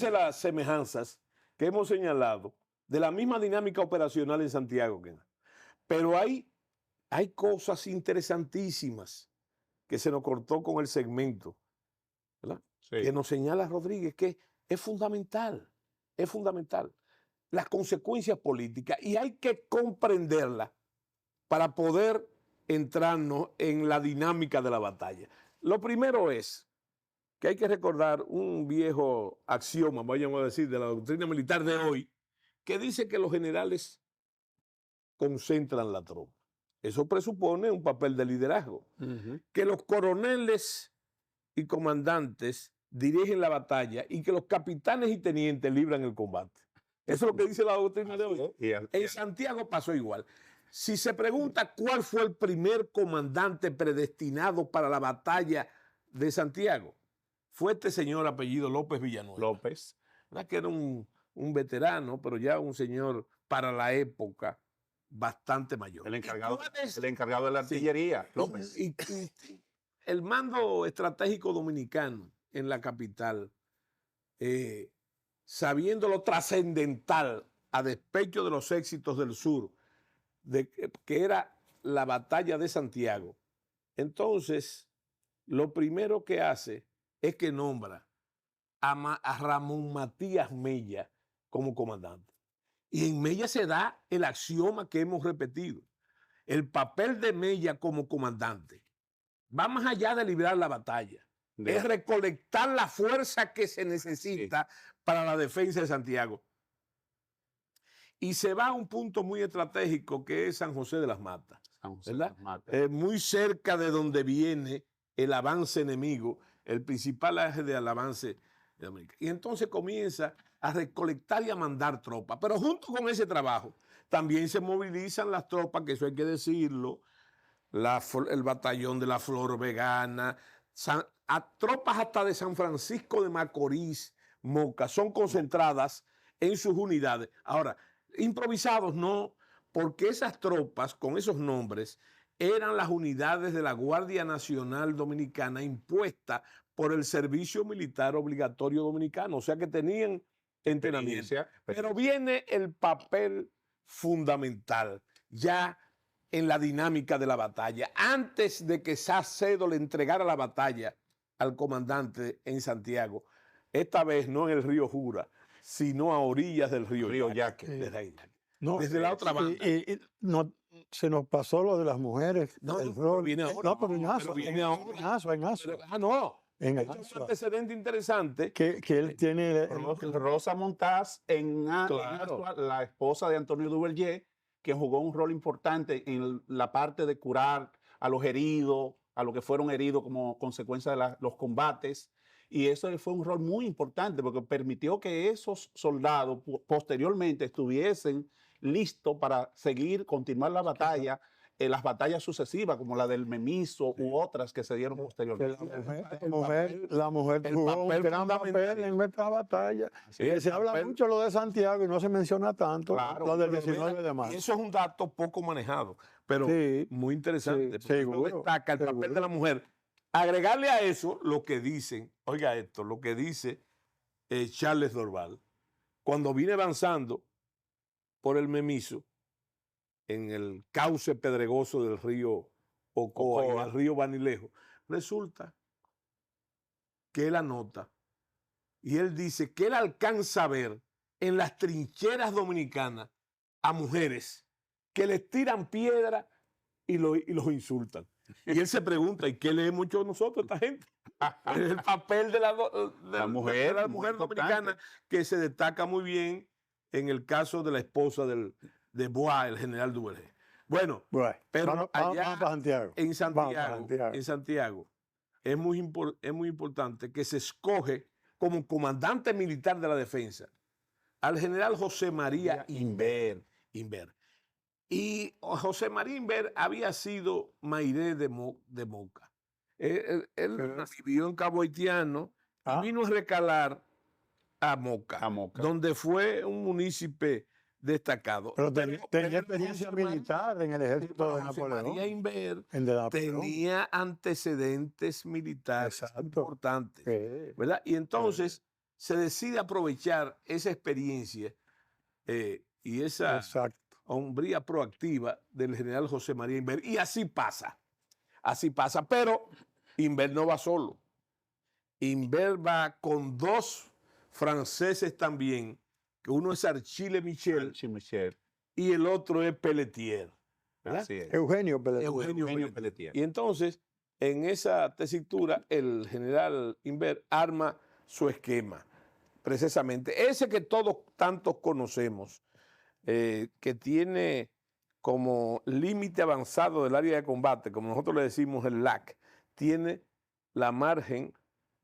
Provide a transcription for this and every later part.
fíjense las semejanzas que hemos señalado de la misma dinámica operacional en Santiago, pero hay cosas interesantísimas que se nos cortó con el segmento, ¿verdad? Sí. Que nos señala Rodríguez, que es fundamental, las consecuencias políticas, y hay que comprenderlas para poder entrarnos en la dinámica de la batalla. Lo primero es que hay que recordar un viejo axioma, vayamos a decir, de la doctrina militar de hoy, que dice que los generales concentran la tropa. Eso presupone un papel de liderazgo. Que los coroneles y comandantes dirigen la batalla y que los capitanes y tenientes libran el combate. Eso es lo que dice la doctrina de hoy. En Santiago pasó igual. Si se pregunta cuál fue el primer comandante predestinado para la batalla de Santiago, fue este señor apellido López Villanueva. López. ¿Verdad? Que era un veterano, pero ya un señor para la época bastante mayor. El encargado de la artillería, sí, López. Y el mando estratégico dominicano en la capital, sabiendo lo trascendental a despecho de los éxitos del sur, que era la batalla de Santiago, entonces lo primero que hace es que nombra a Ramón Matías Mella como comandante. Y en Mella se da el axioma que hemos repetido. El papel de Mella como comandante va más allá de librar la batalla. Es recolectar la fuerza que se necesita para la defensa de Santiago. Y se va a un punto muy estratégico que es San José de las Matas, ¿verdad? Muy cerca de donde viene el avance enemigo, el principal eje del avance de América. Y entonces comienza a recolectar y a mandar tropas. Pero junto con ese trabajo también se movilizan las tropas, que eso hay que decirlo, el batallón de la Flor Vegana, tropas hasta de San Francisco de Macorís, Moca, son concentradas en sus unidades. Ahora, improvisados no, porque esas tropas con esos nombres eran las unidades de la Guardia Nacional Dominicana impuestas por el servicio militar obligatorio dominicano, o sea que tenían entrenamiento. Pero viene el papel fundamental ya en la dinámica de la batalla. Antes de que Salcedo le entregara la batalla al comandante en Santiago, esta vez no en el río Jura, sino a orillas del río Yaque. Desde la otra banda. No, se nos pasó lo de las mujeres. Pero viene ahora. Pero en Aso. En es un antecedente interesante. Que él tiene. Rosa Montaz, la esposa de Antonio Duverger, que jugó un rol importante en la parte de curar a los heridos, a los que fueron heridos como consecuencia de los combates. Y eso fue un rol muy importante porque permitió que esos soldados posteriormente estuviesen listos para continuar la batalla, las batallas sucesivas como la del Memiso u otras que se dieron posteriormente. La mujer jugó un gran papel en nuestra batalla. Se habla mucho lo de Santiago y no se menciona tanto lo del 19 de marzo. Eso es un dato poco manejado, pero muy interesante. Destaca el papel de la mujer. Agregarle a eso lo que dicen, oiga esto, lo que dice Charles Dorval, cuando viene avanzando por el Memiso, en el cauce pedregoso del río Ocoa, en el río Banilejo, resulta que él anota y él dice que él alcanza a ver en las trincheras dominicanas a mujeres que les tiran piedra y los insultan. Y él se pregunta, ¿y qué leemos mucho nosotros, esta gente? El papel de la mujer dominicana, que se destaca muy bien en el caso de la esposa de Bois, el general Duverger. Bueno, pero allá en Santiago es muy importante que se escoge como comandante militar de la defensa al general José María Inver. Y José María Inver había sido mairé de Moca. Él vivió en Cabo Haitiano y vino a recalar a Moca, donde fue un municipio destacado. Pero tenía experiencia militar en el ejército de Napoleón. María Inver tenía antecedentes militares importantes, ¿verdad? Y entonces se decide aprovechar esa experiencia y esa hombría proactiva del general José María Inver. Y así pasa, pero Inver no va solo. Inver va con dos franceses también, que uno es Achille Michel y el otro es Pelletier. Así es. Eugenio Pelletier. Y entonces, en esa tesitura, el general Inver arma su esquema, precisamente ese que todos tantos conocemos, que tiene como límite avanzado del área de combate, como nosotros le decimos el LAC, tiene la margen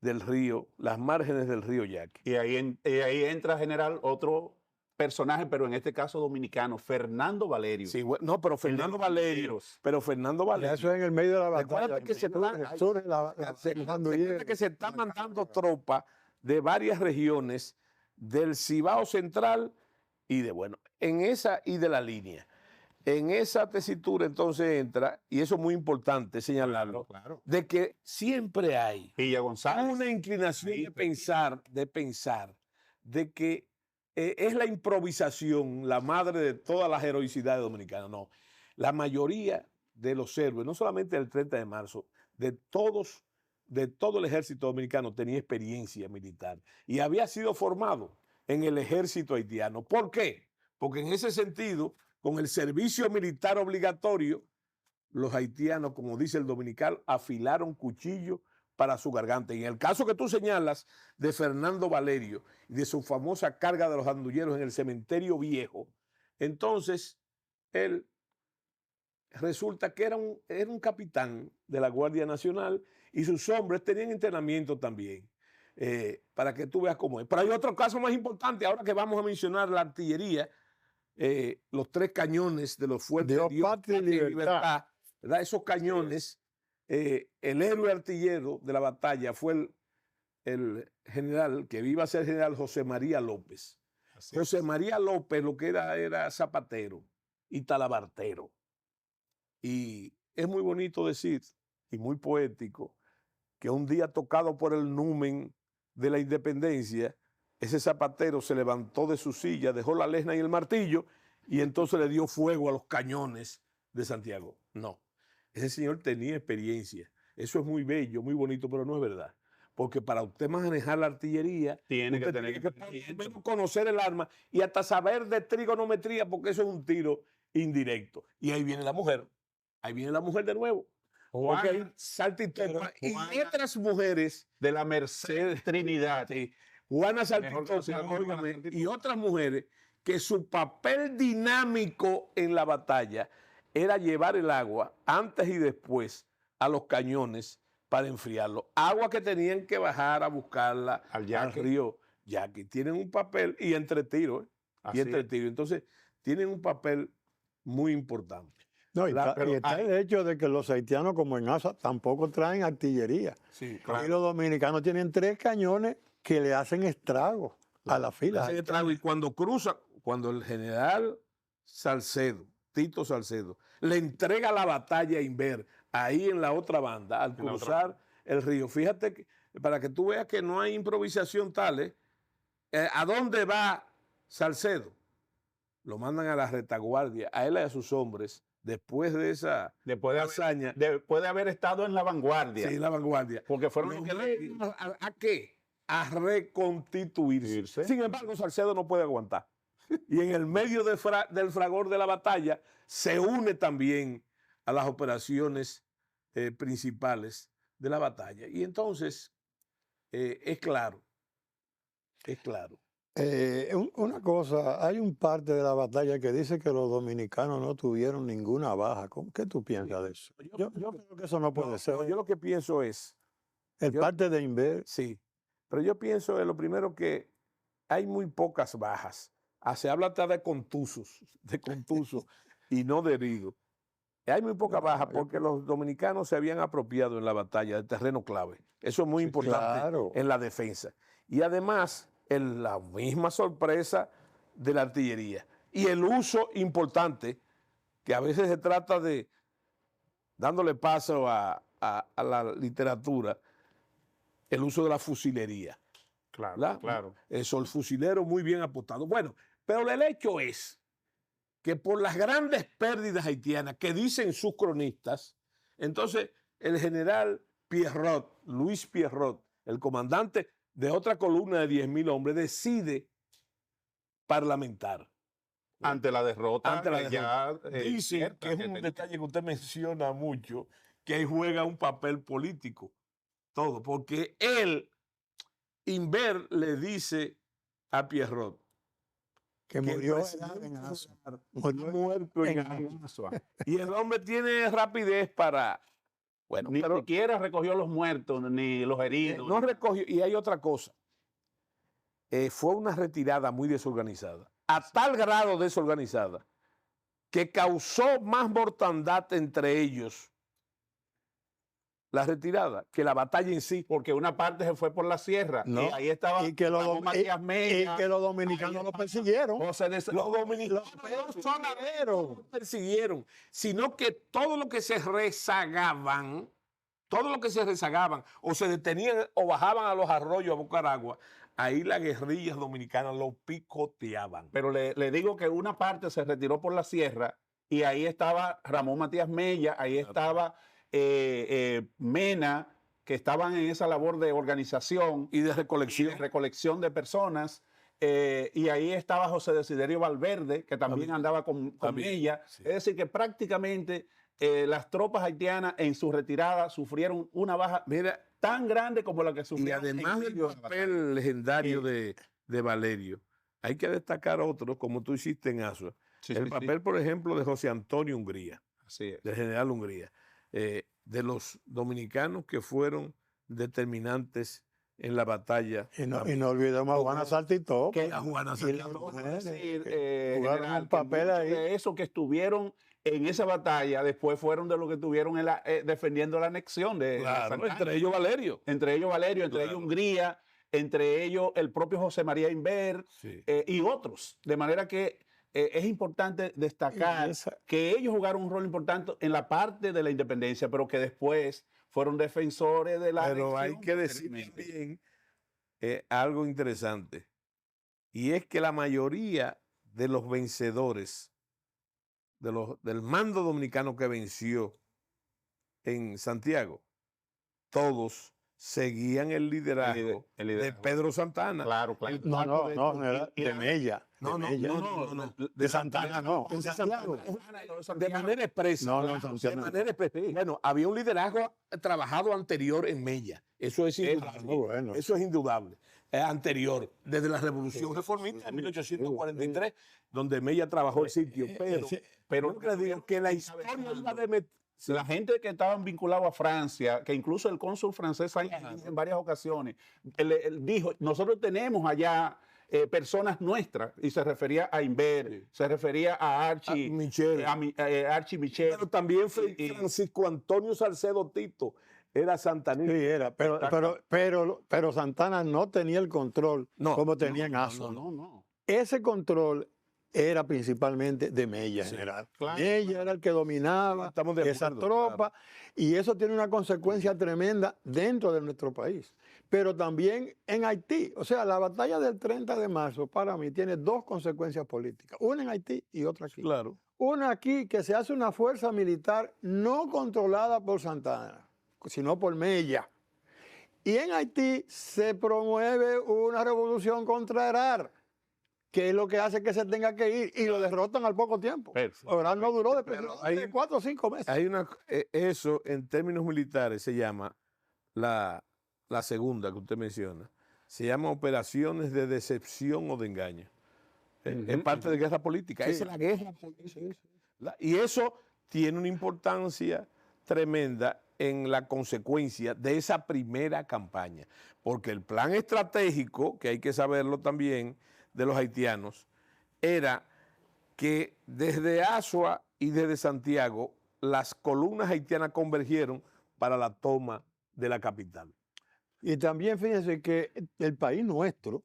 del río, las márgenes del río Yaqui. Y ahí entra, general, otro personaje, pero en este caso dominicano, Fernando Valerio. Sí, no, pero Fernando Valerio. Eso es en el medio de la batalla. Recuerda que se está mandando tropa de varias regiones del Cibao Central y de la línea. En esa tesitura entonces entra, y eso es muy importante señalarlo, de que siempre hay una inclinación de pensar de que es la improvisación la madre de todas las heroicidades dominicanas. No, la mayoría de los héroes, no solamente del 30 de marzo, de todo el ejército dominicano tenía experiencia militar y había sido formado en el ejército haitiano. ¿Por qué? Porque en ese sentido, con el servicio militar obligatorio, los haitianos, como dice el dominicano, afilaron cuchillo para su garganta. Y en el caso que tú señalas de Fernando Valerio y de su famosa carga de los andulleros en el cementerio viejo, entonces él resulta que era un capitán de la Guardia Nacional y sus hombres tenían entrenamiento también, para que tú veas cómo es. Pero hay otro caso más importante, ahora que vamos a mencionar la artillería, los 3 cañones de los fuertes Dios, Patria y Libertad. ¿Verdad? Esos cañones, el héroe artillero de la batalla fue el general, que iba a ser general José María López. José María López lo que era zapatero y talabartero. Y es muy bonito decir, y muy poético, que un día tocado por el numen de la independencia, ese zapatero se levantó de su silla, dejó la lesna y el martillo y entonces le dio fuego a los cañones de Santiago. No, ese señor tenía experiencia. Eso es muy bello, muy bonito, pero no es verdad. Porque para usted manejar la artillería, tiene que conocer el arma y hasta saber de trigonometría, porque eso es un tiro indirecto. Y ahí viene la mujer. Ahí viene la mujer de nuevo. Porque hay salta y topa. Y otras mujeres de la Merced Trinidad. Sí, Juana Saltitosa, y otras mujeres que su papel dinámico en la batalla era llevar el agua antes y después a los cañones para enfriarlo. Agua que tenían que bajar a buscarla al río Yaqui. Tienen un papel, y entre tiros, entonces tienen un papel muy importante. No, y está el hecho de que los haitianos, como en Asa, tampoco traen artillería. Sí, claro. Y los dominicanos tienen 3 cañones que le hacen estragos a la fila. Y cuando el general Salcedo, Tito Salcedo, le entrega la batalla a Inver, ahí en la otra banda, al cruzar el río, fíjate, para que tú veas que no hay improvisación tal, ¿a dónde va Salcedo? Lo mandan a la retaguardia, a él y a sus hombres, después de esa hazaña. Después de haber estado en la vanguardia. Sí, en la vanguardia. Porque fueron ¿A qué? A reconstituirse. Sin embargo, Salcedo no puede aguantar. Y en el medio del fragor de la batalla se une también a las operaciones principales de la batalla. Y entonces es claro. Una cosa, hay un parte de la batalla que dice que los dominicanos no tuvieron ninguna baja. ¿Qué tú piensas de eso? Yo creo que eso no puede ser. Yo lo que pienso es... parte de Inver. Sí, pero yo pienso lo primero que hay muy pocas bajas. Se habla hasta de contusos y no de heridos. Hay muy pocas bajas porque los dominicanos se habían apropiado en la batalla de terreno clave. Eso es muy importante en la defensa. Y además, en la misma sorpresa de la artillería. Y el uso importante, que a veces se trata de, dándole paso a la literatura, el uso de la fusilería. Claro, ¿verdad? claro. Eso, el fusilero muy bien apostado. Bueno, pero el hecho es que por las grandes pérdidas haitianas que dicen sus cronistas, entonces el general Pierrot, Luis Pierrot, el comandante de otra columna de 10.000 hombres, decide parlamentar. Ante la derrota, Ante la que ya, Dicen cierta que es que un tenía. detalle que usted menciona mucho, que ahí juega un papel político, todo, porque él, Inver, le dice a Pierrot que que el murió presidente en Asua. ha Murió muerto en en Asua. Y el hombre tiene rapidez para, bueno, Ni pero siquiera recogió los muertos, ni los heridos. no recogió. Y hay otra cosa, fue una retirada muy desorganizada, a tal grado desorganizada, que causó más mortandad entre ellos la retirada que la batalla en sí. Porque una parte se fue por la sierra, No, y ahí estaba y que los, Ramón Matías y Mella, que los dominicanos lo persiguieron. José de Los dominicanos no solamente lo persiguieron, sino que todo lo que se rezagaban, o se detenían o bajaban a los arroyos a buscar agua, ahí las guerrillas dominicanas lo picoteaban. Pero le digo que una parte se retiró por la sierra, y ahí estaba Ramón Matías Mella, ahí estaba Mena, que estaban en esa labor de organización Y de y recolección. de recolección de personas. Y ahí estaba José Desiderio Valverde, que también andaba con Mella. Sí. Es decir, que prácticamente las tropas haitianas en su retirada sufrieron una baja Mira, tan grande como la que y sufrieron. además del papel legendario de Valerio, hay que destacar otro, como tú hiciste en Asua. El papel, por ejemplo, de José Antonio Hungría, Así es. del general Hungría, de los dominicanos que fueron determinantes en la batalla. Y no olvidemos a Juana Saltitó. Que a Juana y las Saltitó. mujeres decir, que jugaron general, un papel muchos ahí. de esos que estuvieron en esa batalla después fueron de los que estuvieron defendiendo la anexión de Claro, Santana. entre ellos Valerio. Entre ellos Valerio, entre Claro. ellos Hungría, entre ellos el propio José María Inver, Sí. y otros. De manera que es importante destacar que ellos jugaron un rol importante en la parte de la independencia, pero que después fueron defensores de la Pero hay anexión que decir posteriormente. también algo interesante, y es que la mayoría de los vencedores del mando dominicano que venció en Santiago, todos seguían el liderazgo de Pedro Santana. Claro, claro. No, de Mella. No, De Santana no. De Santiago. De manera expresa. No, De manera expresa. Bueno, había un liderazgo trabajado anterior en Mella. Eso es indudable. muy bueno. Eso es indudable. anterior, desde la Revolución Reformista en 1843, donde Mella trabajó el sitio. Pero no les digo que la historia iba de la gente que estaban vinculados a Francia, que incluso el cónsul francés en varias ocasiones, él dijo, nosotros tenemos allá personas nuestras, y se refería a Inver, se refería a Archie Michel. Archie Michel. Pero también Francisco Antonio Salcedo Tito era santanista. Sí, era, pero Santana no tenía el control como tenía en Asua. No. Ese control era principalmente de Mella, general. Claro, Mella era el que dominaba esa tropa, y eso tiene una consecuencia tremenda dentro de nuestro país. Pero también en Haití. O sea, la batalla del 30 de marzo para mí tiene dos consecuencias políticas. Una en Haití y otra aquí. Claro. Una aquí, que se hace una fuerza militar no controlada por Santana, sino por Mella. Y en Haití se promueve una revolución contra Herar, que es lo que hace que se tenga que ir, y lo derrotan al poco tiempo. Herar no duró de 4 o 5 meses. Hay eso en términos militares se llama la segunda que usted menciona. Se llama operaciones de decepción o de engaño. Es parte de guerra política. Sí. Esa es la guerra política. Y eso tiene una importancia tremenda en la consecuencia de esa primera campaña. Porque el plan estratégico, que hay que saberlo también, de los haitianos, era que desde Asua y desde Santiago las columnas haitianas convergieron para la toma de la capital. Y también fíjense que el país nuestro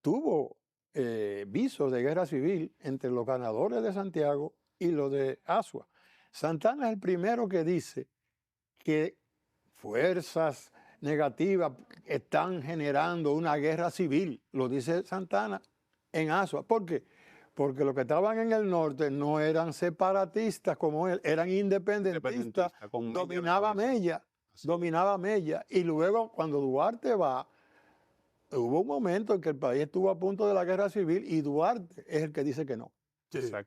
tuvo visos de guerra civil entre los ganadores de Santiago y los de Asua. Santana es el primero que dice que fuerzas negativas están generando una guerra civil, lo dice Santana en Asua. ¿Por qué? Porque los que estaban en el norte no eran separatistas como él, eran independentistas, dominaba Mella. Y luego cuando Duarte va, hubo un momento en que el país estuvo a punto de la guerra civil y Duarte es el que dice que no,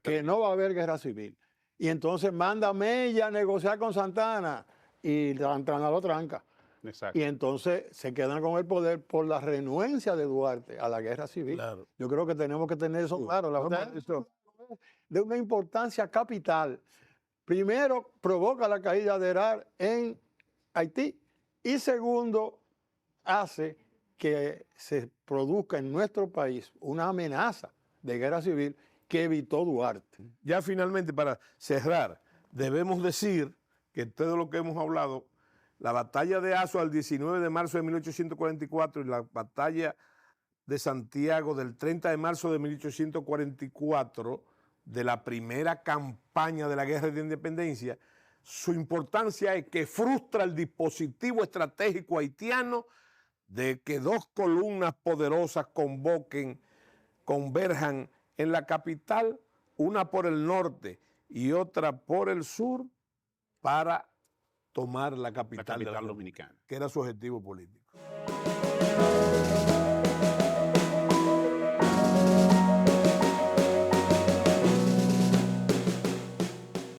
que no va a haber guerra civil. Y entonces manda a Mella a negociar con Santana y Santana lo tranca. Exacto. Y entonces se quedan con el poder por la renuencia de Duarte a la guerra civil. Claro. Yo creo que tenemos que tener eso claro. La verdad, eso de una importancia capital. Primero, provoca la caída de Herar en Haití y segundo, hace que se produzca en nuestro país una amenaza de guerra civil que evitó Duarte. Ya finalmente, para cerrar, debemos decir que todo lo que hemos hablado, la batalla de Azua el 19 de marzo de 1844 y la batalla de Santiago del 30 de marzo de 1844, de la primera campaña de la Guerra de Independencia, su importancia es que frustra el dispositivo estratégico haitiano de que dos columnas poderosas converjan en la capital, una por el norte y otra por el sur, para tomar la capital dominicana, que era su objetivo político.